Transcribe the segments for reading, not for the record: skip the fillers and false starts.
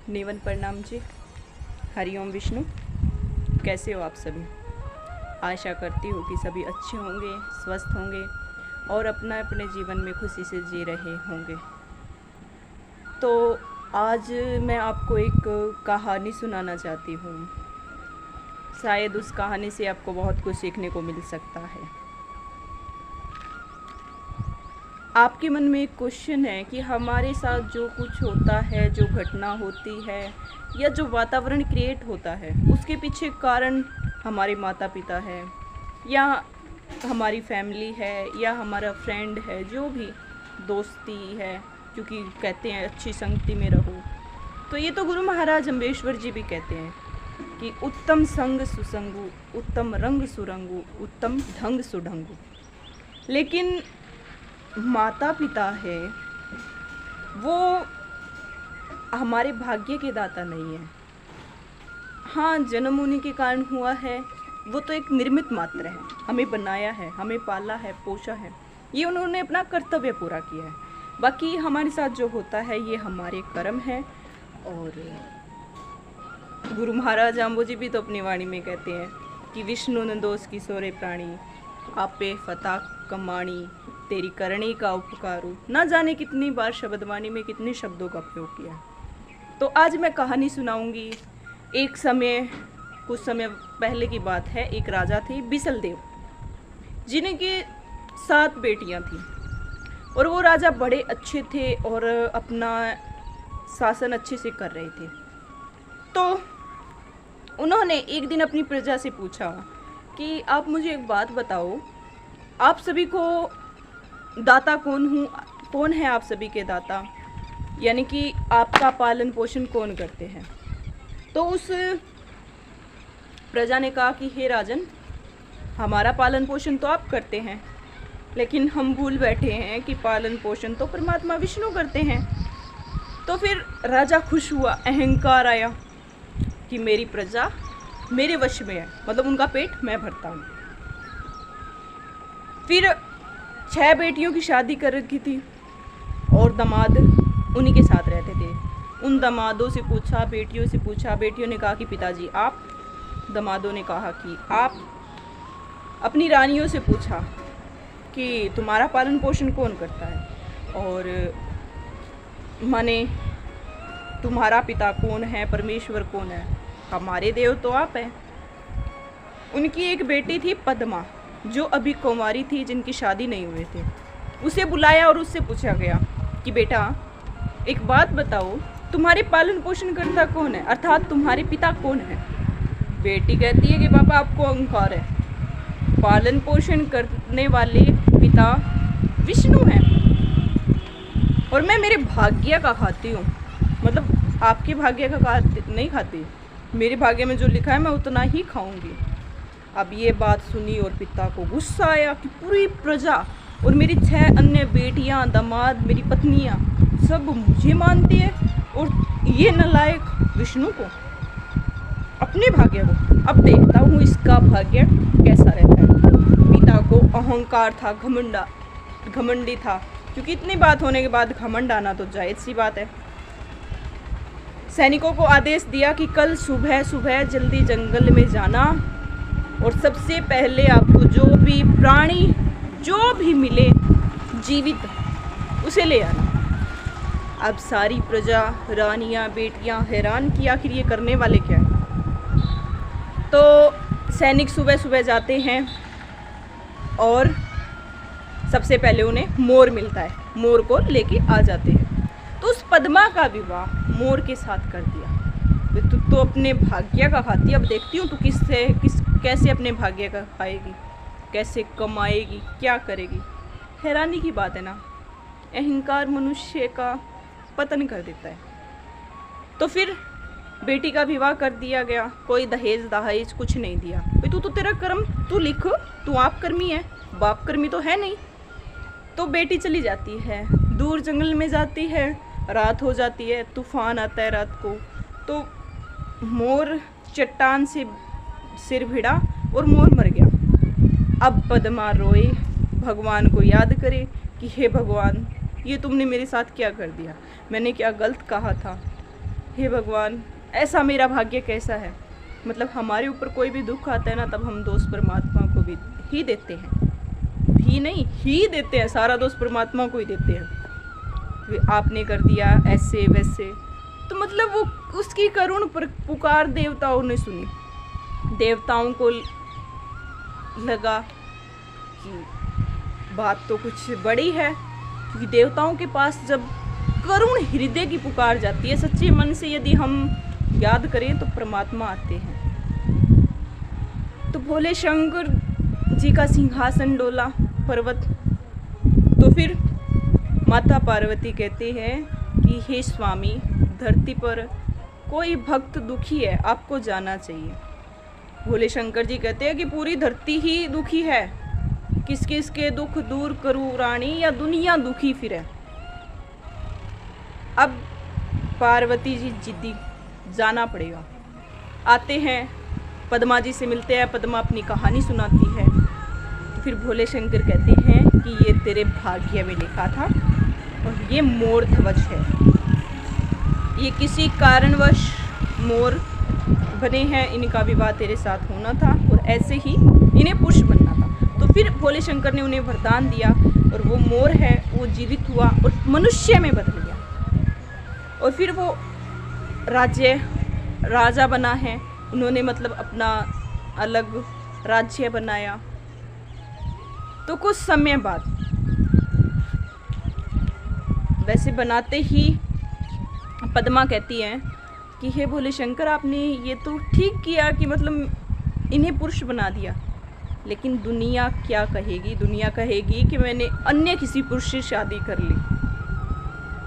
नीवन प्रणाम जी। हरिओम विष्णु। कैसे हो आप सभी? आशा करती हूँ कि सभी अच्छे होंगे, स्वस्थ होंगे और अपना अपने जीवन में खुशी से जी रहे होंगे। तो आज मैं आपको एक कहानी सुनाना चाहती हूँ। शायद उस कहानी से आपको बहुत कुछ सीखने को मिल सकता है। आपके मन में एक क्वेश्चन है कि हमारे साथ जो कुछ होता है, जो घटना होती है या जो वातावरण क्रिएट होता है, उसके पीछे कारण हमारे माता पिता है या हमारी फैमिली है या हमारा फ्रेंड है, जो भी दोस्ती है, क्योंकि कहते हैं अच्छी संगति में रहो। तो ये तो गुरु महाराज अम्बेश्वर जी भी कहते हैं कि उत्तम संग सुसंगु, उत्तम रंग सुरंगु, उत्तम ढंग सुढंगु। लेकिन माता पिता है वो हमारे भाग्य के दाता नहीं है। हाँ, जन्म होने के कारण हुआ है, वो तो एक निर्मित मात्र है। हमें बनाया है, हमें पाला है, पोषा है, ये उन्होंने अपना कर्तव्य पूरा किया है। बाकी हमारे साथ जो होता है ये हमारे कर्म है। और गुरु महाराज आम्बोजी भी तो अपनी वाणी में कहते हैं कि विष्णु न दोष की सोरे प्राणी, आपे फता कमाणी, तेरी करणी का उपकारू। ना जाने कितनी बार शब्दवाणी में कितने शब्दों का प्रयोग किया। तो आज मैं कहानी सुनाऊंगी। एक समय, कुछ समय पहले की बात है, एक राजा थे बिसल देव, जिनकी 7 बेटियां थीं और वो राजा बड़े अच्छे थे और अपना शासन अच्छे से कर रहे थे। तो उन्होंने एक दिन अपनी प्रजा से पूछा कि आप मुझे एक बात बताओ, आप सभी को दाता कौन है आप सभी के दाता, यानी कि आपका पालन पोषण कौन करते हैं? तो उस प्रजा ने कहा कि हे राजन, हमारा पालन पोषण तो आप करते हैं, लेकिन हम भूल बैठे हैं कि पालन पोषण तो परमात्मा विष्णु करते हैं। तो फिर राजा खुश हुआ, अहंकार आया कि मेरी प्रजा मेरे वश में है, मतलब उनका पेट मैं भरता हूँ। फिर 6 बेटियों की शादी कर रखी थी और दामाद उन्हीं के साथ रहते थे। उन दामादों से पूछा, बेटियों से पूछा, बेटियों ने कहा कि पिताजी आप, दामादों ने कहा कि आप। अपनी रानियों से पूछा कि तुम्हारा पालन पोषण कौन करता है, और माने तुम्हारा पिता कौन है, परमेश्वर कौन है? हमारे देव तो आप हैं। उनकी एक बेटी थी पद्मा, जो अभी कुंवारी थी, जिनकी शादी नहीं हुए थे। उसे बुलाया और उससे पूछा गया कि बेटा एक बात बताओ, तुम्हारे पालन पोषण करता कौन है, अर्थात तुम्हारे पिता कौन है? बेटी कहती है कि पापा आपको अहंकार है, पालन पोषण करने वाले पिता विष्णु हैं और मैं मेरे भाग्य का खाती हूँ। मतलब आपके भाग्य का नहीं खाती, मेरे भाग्य में जो लिखा है मैं उतना ही खाऊंगी। अब ये बात सुनी और पिता को गुस्सा आया कि पूरी प्रजा और मेरी 6 अन्य बेटियां, दामाद, मेरी पत्नियां सब मुझे मानती है और ये नालायक विष्णु को, अपने भाग्य को। अब देखता हूँ इसका भाग्य कैसा रहता है। पिता को अहंकार था, घमंडी था, क्योंकि इतनी बात होने के बाद घमंड आना तो जायज़ सी बात है। सैनिकों को आदेश दिया कि कल सुबह सुबह जल्दी जंगल में जाना और सबसे पहले आपको जो भी प्राणी जो भी मिले जीवित, उसे ले आना। अब सारी प्रजा, रानियां, बेटियां हैरान कि आखिर ये करने वाले क्या है। तो सैनिक सुबह सुबह जाते हैं और सबसे पहले उन्हें मोर मिलता है, मोर को लेके आ जाते हैं। तो उस पद्मा का विवाह मोर के साथ कर दिया। तू तो अपने भाग्य का खाती, अब देखती हूँ तू कैसे अपने भाग्य का खाएगी, कैसे कमाएगी, क्या करेगी। हैरानी की बात है ना, अहंकार मनुष्य का पतन कर देता है। तो फिर बेटी का विवाह कर दिया गया, कोई दहेज कुछ नहीं दिया। भाई तू तो तेरा कर्म तू लिख, तू आप कर्मी है, बाप कर्मी तो है नहीं। तो बेटी चली जाती है, दूर जंगल में जाती है, रात हो जाती है, तूफान आता है रात को। तो मोर चट्टान से सिर भिड़ा और मोर मर गया। अब पद्मा रोए, भगवान को याद करे कि हे भगवान, ये तुमने मेरे साथ क्या कर दिया, मैंने क्या गलत कहा था। हे भगवान, ऐसा मेरा भाग्य कैसा है। मतलब हमारे ऊपर कोई भी दुख आता है ना, तब हम दोष परमात्मा को भी ही देते हैं, भी नहीं ही देते हैं, सारा दोष परमात्मा को ही देते हैं। आपने कर दिया ऐसे वैसे, तो मतलब वो उसकी करुण पुकार देवताओं ने सुनी। देवताओं को लगा कि बात तो कुछ बड़ी है, क्योंकि देवताओं के पास जब करुण हृदय की पुकार जाती है, सच्चे मन से यदि हम याद करें तो परमात्मा आते हैं। तो भोले शंकर जी का सिंहासन डोला पर्वत। तो फिर माता पार्वती कहते हैं कि हे स्वामी, धरती पर कोई भक्त दुखी है, आपको जाना चाहिए। भोले शंकर जी कहते हैं कि पूरी धरती ही दुखी है, किस किस के दुख दूर करूं रानी, या दुनिया दुखी फिरे। अब पार्वती जी जिद्दी, जाना पड़ेगा। आते हैं, पद्मा जी से मिलते हैं, पद्मा अपनी कहानी सुनाती है। तो फिर भोले शंकर कहते हैं कि ये तेरे भाग्य में लिखा था और ये मोर ध्वज है, ये किसी कारणवश मोर बने हैं, इनका विवाह तेरे साथ होना था और ऐसे ही इन्हें पुरुष बनना था। तो फिर भोले शंकर ने उन्हें वरदान दिया और वो मोर है वो जीवित हुआ और मनुष्य में बदल गया। और फिर वो राजा बना है, उन्होंने मतलब अपना अलग राज्य बनाया। तो कुछ समय बाद, वैसे बनाते ही पद्मा कहती है कि हे भोले शंकर, आपने ये तो ठीक किया कि मतलब इन्हें पुरुष बना दिया, लेकिन दुनिया क्या कहेगी? दुनिया कहेगी कि मैंने अन्य किसी पुरुष से शादी कर ली,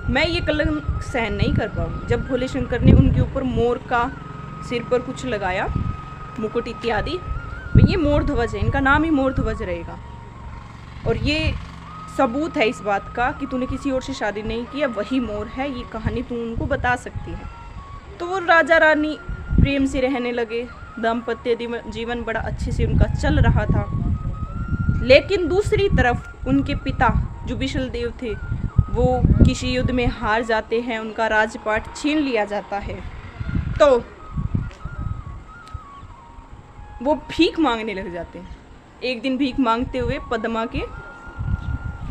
मैं ये कलंक सहन नहीं कर पाऊँ। जब भोले शंकर ने उनके ऊपर मोर का सिर पर कुछ लगाया, मुकुट इत्यादि, तो ये मोर ध्वज है, इनका नाम ही मोर ध्वज रहेगा। और ये सबूत है इस बात का कि तूने किसी और से शादी नहीं की, वही मोर है, ये कहानी तू उनको बता सकती है। तो वो राजा रानी प्रेम से रहने लगे, दाम्पत्य जीवन बड़ा अच्छे से उनका चल रहा था। लेकिन दूसरी तरफ उनके पिता जो विशल देव थे, वो किसी युद्ध में हार जाते हैं, उनका राजपाट छीन लिया जाता है। तो वो भीख मांगने लग जाते हैं। एक दिन भीख मांगते हुए पद्मा के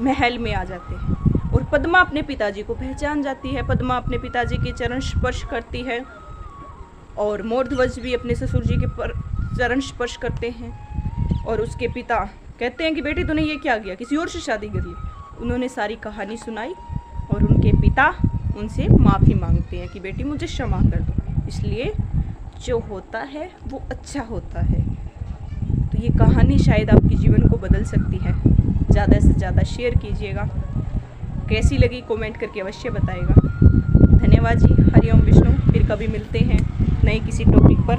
महल में आ जाते हैं और पद्मा अपने पिताजी को पहचान जाती है। पद्मा अपने पिताजी के चरण स्पर्श करती है और मोरध्वज भी अपने ससुर जी के चरण स्पर्श करते हैं। और उसके पिता कहते हैं कि बेटी तूने ये क्या किया, किसी और से शादी कर ली। उन्होंने सारी कहानी सुनाई और उनके पिता उनसे माफ़ी मांगते हैं कि बेटी मुझे क्षमा कर दो। इसलिए जो होता है वो अच्छा होता है। तो ये कहानी शायद आपके जीवन को बदल सकती है। ज़्यादा से ज़्यादा शेयर कीजिएगा। कैसी लगी कमेंट करके अवश्य बताइएगा। धन्यवाद जी। हरिओम विष्णु। फिर कभी मिलते हैं नए किसी टॉपिक पर।